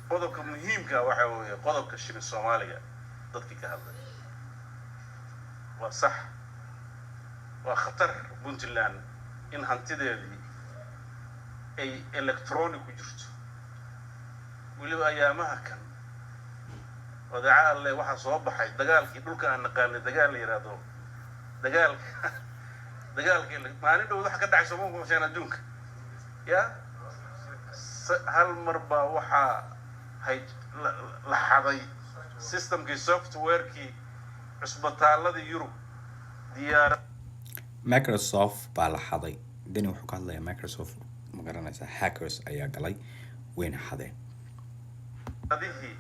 qodobka muhiimka waxa weeye qodobka shilin Soomaaliga dadkii ka hadlay waa sax waa khatar puntland in hantideedii ay electronic ku jirto weliba ayaamaha kan wadaca alle waxa soo baxay dagaalkii dhulka aan naqaanay dagaal la yiraahdo dagaalkii maalin dhow waxa ka dhacay Soomaaliya adduunka ya hal marba waxa hay la xaday systemkii softwarekii cusbataaladii Yurub diyaar Microsoft baa la xaday dani wuxuu ka hadlayaa Microsoft ma garanaysaa hackers ayaa galay wayna xadeen hadii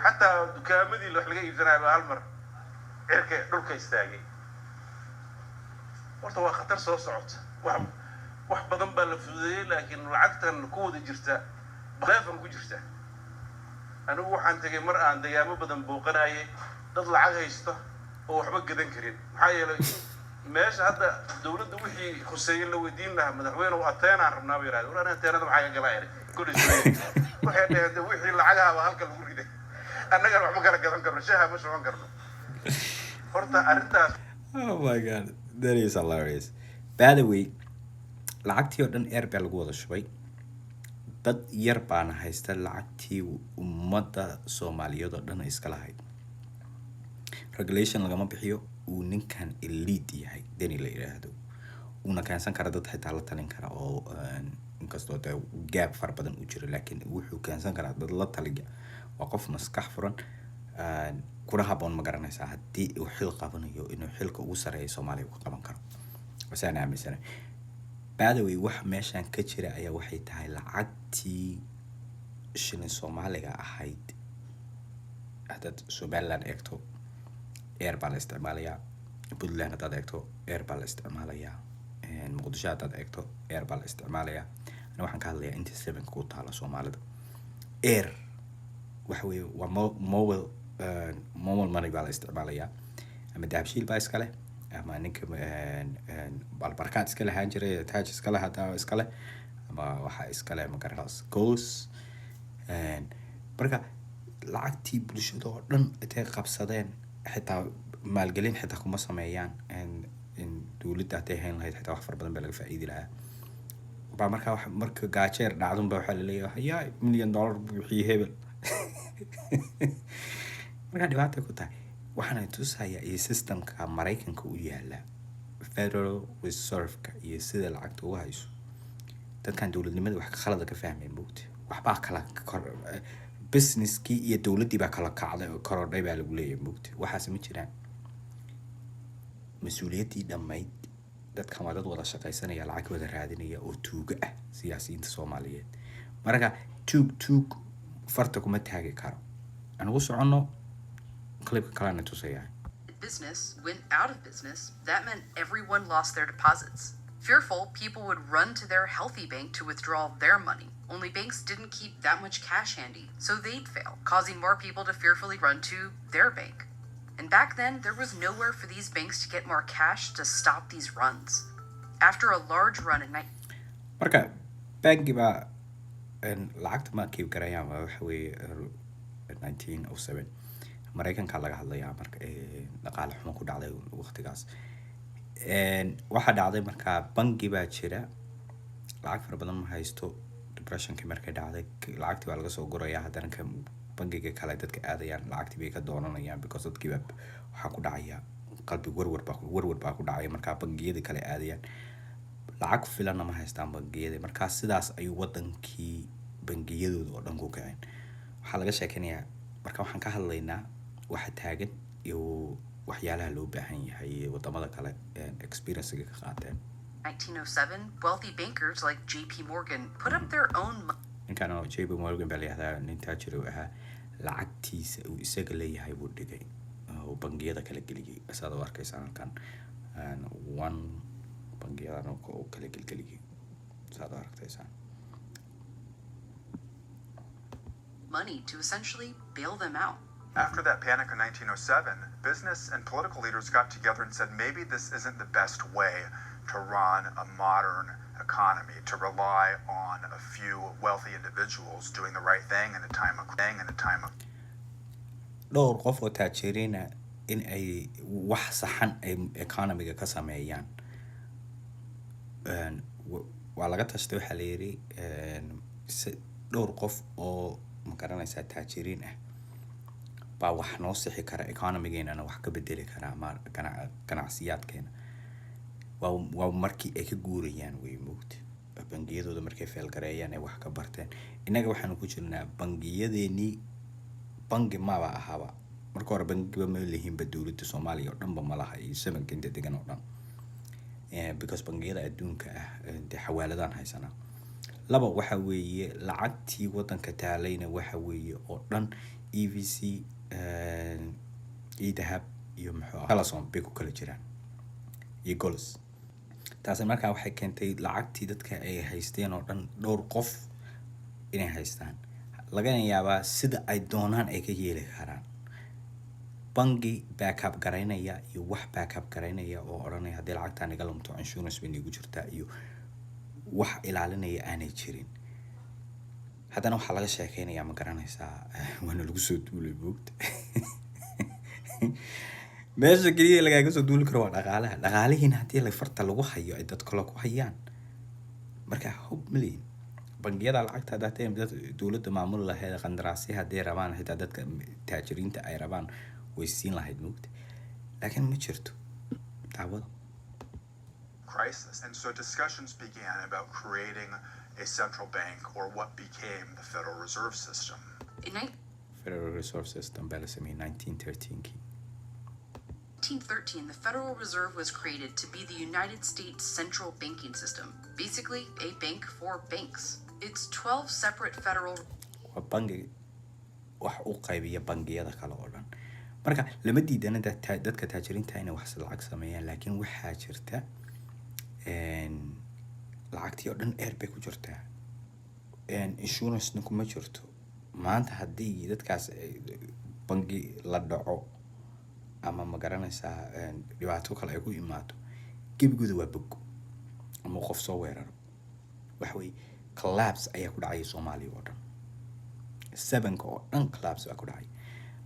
حتى دكامدي اللي حلقة يبزنها بهالمر عركة دولك يستاجي ورطة خطر صوت wax badan baa la fududeeyay laakiin lacagtan ku wada jirta baleefan ku jirta anigu waxaan tagay mar aan deegaamo badan booqanayay dad lacag haysta oo waxba gadan karin maxaa yeelay meesha hadda dawladda wixii xuseeyay la weydiin lahaa madaxweyne oo ateen aan rabnaa bay raadin warana ateenada maxaa ka galay kulli shay waxay dhahayd wixii lacagaha halka lagu riday annaga wax ma kala gadan karno shaha ma soo karno horta arintaas oh my god that is hilarious by the way lacagtii oo dhan baa lagu wada shubay dad yar baana haysta lacagtii ummadda Soomaaliyeed oo dhan iska lahayd regulation lagama bixiyo uu ninkan elite yahay dani la yiraahdo una kaansan kara dad xitaa la talin kara oo inkastoo gap far badan u jiro laakiin wuxuu kaansan karaa dad la taliya waa qof maskax furan kuna haboon ma garanaysaa haddii uu xil qabanayo inuu xilka ugu sareeyo Soomaaliya ku qaban karo wasaan aaminsanahay by the way wax meeshan ka jira ayaa waxay tahay lacagtii shilin Soomaaliga ahayd hadda Somaliland eegto baa la isticmaalayaa puntland haddaad eegto baa la isticmaalayaa muqdisho haddaad eegto baa la isticmaalayaa ana waxaan ka hadlayaa inta 7 ku taala Soomaalida waxa weeye waa mobile money baa la isticmaalayaa ama dahabshiil baa iska leh ama ninka balbarkaad iska lahaan jiray taaj iska leh hadaa iska leh ama waxa iska leh magaraas goes marka lacagtii bulshada oo dhan intay qabsadeen xitaa maalgelin xitaa kuma sameeyaan in dawladda ay hayn lahayd xitaa wax far badan baa laga faa'iidi lahaa baa marka gaajeer dhacdun baa waxa la leeyahay yaa $1 million bixiyay hebel marka dhibaato ku tahay waxaan tusayaa in systemka Mareykanka u yaala Federal Reserve-ka iyo sida lacagta uga hayso dadkan dawladnimada wax khalad ka fahmeen moogta waxba kala businesskii iyo dawladdii baa kala kacday oo korodhay baa lagu leeyahay moogta waxaas ma jiraan mas'uuliyadii dhammayd dadkan waa dad wada shaqaysanaya lacag wada raadinaya oo tuuga ah siyaasiyiinta Soomaaliyeed marka tuug farta kuma taagi karo anigu socono clip kalena tusaya business went out of business that meant everyone lost their deposits. Fearful, people would run to their healthy bank to withdraw their money. Only banks didn't keep that much cash handy, so they'd fail, causing more people to fearfully run to their bank. And back then, there was nowhere for these banks to get more cash to stop these runs. After a large run in marka banki ba lacagta ma kiib garayaan waxa weeye 1907 Mareykanka laga hadlayaa marka dhaqaale xumo ku dhacday waqtigaas waxa dhacday marka bangi baa jira lacag far badan ma haysto depressionka markay dhacday lacagtii waa laga soo gurayaa haddana ka bangiga kale dadka aadayaan lacagtii bay ka doonanayaan because dadkii waxa ku dhacaya qalbi warwar baa ku dhacaya marka bangiyada kale aadayaan lacag filan ma haystaan bangiyada marka sidaas ayuu wadankii bangiyadooda oo dhan ku kaceen waxa laga sheekanayaa marka waxaan ka hadlaynaa waxa taagan iyo waxyaalaha loo baahan yahay wadamada kale experience-ga ka qaateen 1907, wealthy bankers like JP Morgan put up their own ninkan oo JP Morgan baa leeyahay nin taajir ahaa lacagtiisa uu isaga leeyahay buu dhigay oo bangiyada kala geliyay asaad u arkaysan halkan one bangiyada oo kala geliyay asaad u arkaysan money to essentially bail them out. After that panic in 1907, business and political leaders got together and said maybe this isn't the best way to run a modern economy to rely on a few wealthy individuals doing the right thing in a time of dhowr qof oo taajiriina in ay wax saxan ay economiga ka sameeyaan. Waa laga tashtay waxaa la yidhi dhowr qof oo ma garanaysaa taajiriin ah baa wax noo sixi kara economigeenana wax ka bedeli kara ama ganacsiyaadkeena. waa markii ay ka guurayaan way moogta bangiyadooda markay feelgareeyaan ay wax ka barteen. Innaga waxaanu ku jirnaa bangiyadeenii bangi maba ahaba marka hore bangiba ma leeyihiinba dowladda Soomaaliya oo dhanba ma laha iyo sabanka inta degan oo dhan because bangiyada adduunka ah dee xawaaladaan haysanaa. laba waxa weeye lacagtii waddanka taalayna waxa weeye oo dhan EVC dahab iyo muxuu kalasoon bay ku kala jiraan iyo gols. taasi markaa waxay keentay lacagtii dadka ay haysteen oo dhan dhowr qof inay haystaan. laga yaabaa sida ay doonaan ay ka yeeli karaan. bangi backup garaynaya iyo wax backup garaynaya oo odhanaya haddii lacagtaan iga lumto insurance bay igu jirtaa iyo wax ilaalinaya aanay jirin. haddana waxaa laga sheekeynayaa ma garanaysaa waana lagu soo duulay buugta meesha keliya lagaaga soo duuli karo waa dhaqaalihiina haddii la farta lagu hayo ay dad kale ku hayaan marka hub million bangiyada lacagta hadday dowladda maamul lahayd qandaraasyo hadday rabaan xitaa dadka taajiriinta ay rabaan way siin lahayd moogta laakiin ma jirto daawada crisis. And so discussions began about creating a central bank, or what became the Federal Reserve System. Federal Reserve System baa la sameeyay 1913. 1913, the Federal Reserve was created to be the United States central banking system, basically a bank for banks. It's 12 separate federal bangi wax u qaybiya bangiyada kale oo dhan. marka lama diidana dadka taajiriinta inay wax lacag sameeyaan laakiin waxaa jirta lacagtii oo dhan air bay ku jirtaa insurance kuma jirto. maanta haddii dadkaas bangi la dhaco ama ma garanaysaa dhibaato kale ay ku imaato gebigooda waa bog ama qof soo weeraro waxa weeye collapse ayaa ku dhacay Soomaaliya oo dhan. sabanka oo dhan collapse baa ku dhacay.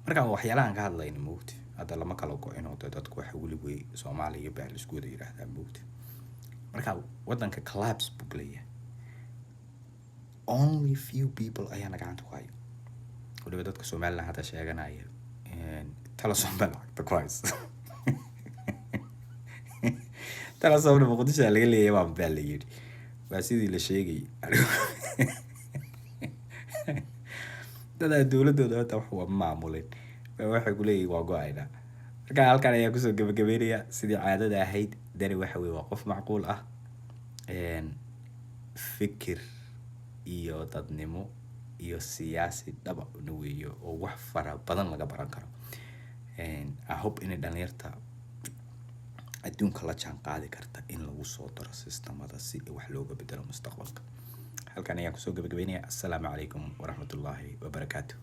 marka waxyaalahan ka hadlayna moogta hadda lama kala go'in oo dadku waxa weli way Soomaaliya baa la isku wada yiraahdaa moogta. marka waddanka collapse buu leeyahay. only few people ayaa gacanta ku hayo. waliba dadka Somaliland hadda sheeganaya telesom baa lacagta ku haysta. telesom Muqdisho laga leeyahay waa baa la yidhi waa sidii la sheegay dada dowladooda hata wax waa maamuleen waxay ku leeyihiin waa go'ayna. marka halkan ayaa kusoo gabagabeynaya sidii caadada ahayd. dani waxa weeye waa qof macquul ah fikir iyo dadnimo iyo siyaasi dhaba weeyo oo wax fara badan laga baran karo. I hope in dhalinyarta adduunka la jaan qaadi karta in lagu soo daro systemada si wax looga bedelo mustaqbalka. halkan ayaa kusoo gabagabeynaya. assalaamu calaykum waraxmatullaahi wabarakaatuh.